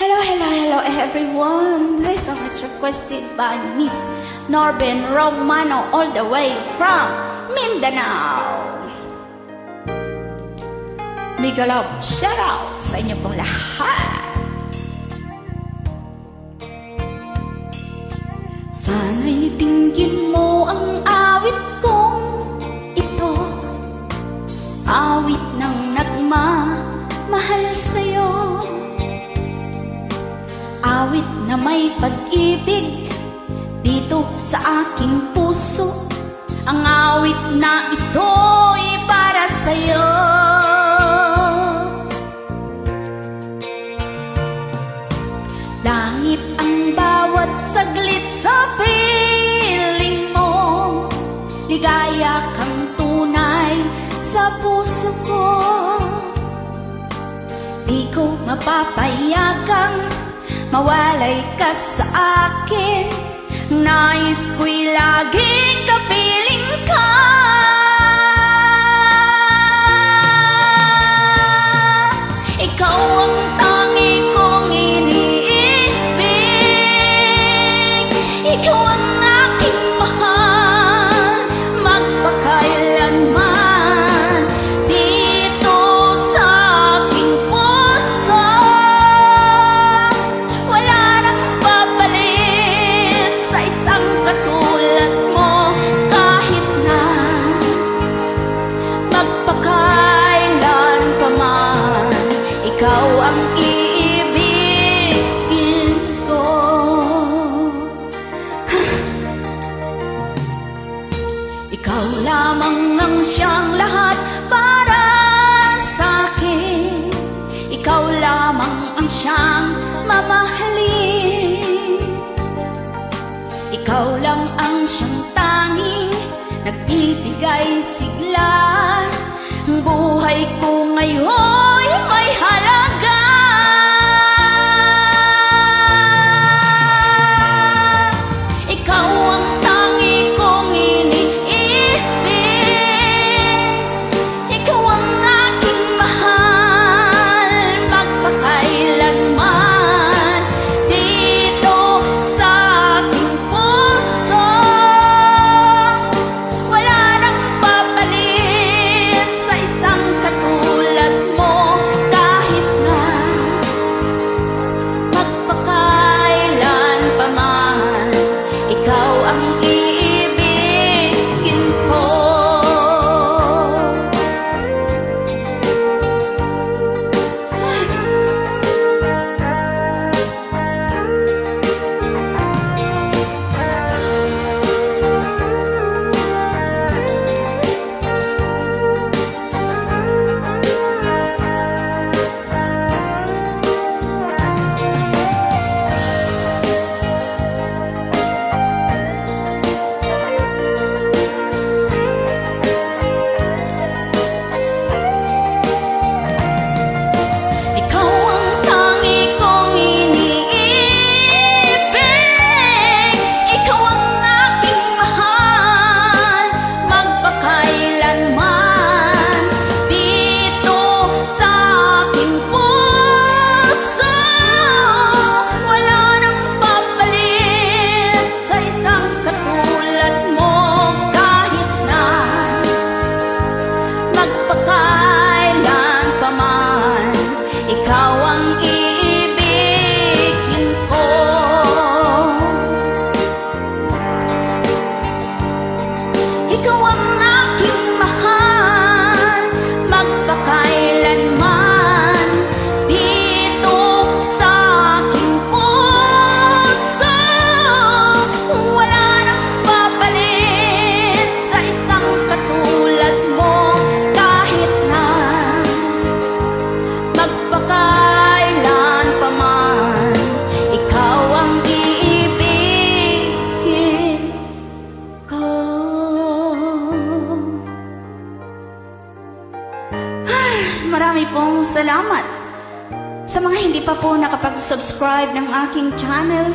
Hello everyone. This song is requested by Miss Norben Romano all the way from Mindanao. Mega love shout out sa inyo pong lahat. Sana'y tingin mo ang awit kong ito, awit ng nagmamahal sa'yo, awit na may pag-ibig dito sa aking puso. Ang awit na ito'y para sa'yo. Langit ang bawat saglit sa piling mo, ligaya kang tunay sa puso ko. Di ko mapapayagang mawalay ka sa akin, nais ko'y laging kapiling ka. Ikaw ang tangi kong iniibig, ikaw ang aking mahal, magpakailanman dito sa aking puso. Wala nang papalit sa isang katulad mo, kahit na magpakailan pa man, ikaw ang iibigin ko. Ikaw lamang ang siyang lahat para sa akin, ikaw lamang ang siyang mamahalin, ikaw lang ang siyang tanging nagbibigay sigla. Ang buhay ko ngayon may halaga. Ikaw ang tangi kong iniibig, ikaw ang aking mahal, magpakailanman dito sa aking puso. Wala nang papalit sa isang katulad mo, kahit na magpakailan pa man, ikaw ang iibigin ko. Ikaw ang tangi kong iniibig, ikaw ang aking mahal, magpakailanman dito sa aking puso. Wala nang papalit sa isang katulad mo, kahit na magpakailan pa man, ikaw ang iibigin ko. Ikaw ang aking mahal, magpakailanman dito sa aking puso. Wala nang papalit sa isang katulad mo, kahit na magpakailan pa man, ikaw ang iibigin ko. Marami pong salamat sa mga hindi pa po nakapag-subscribe ng aking channel.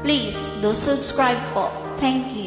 Please do subscribe po. Thank you.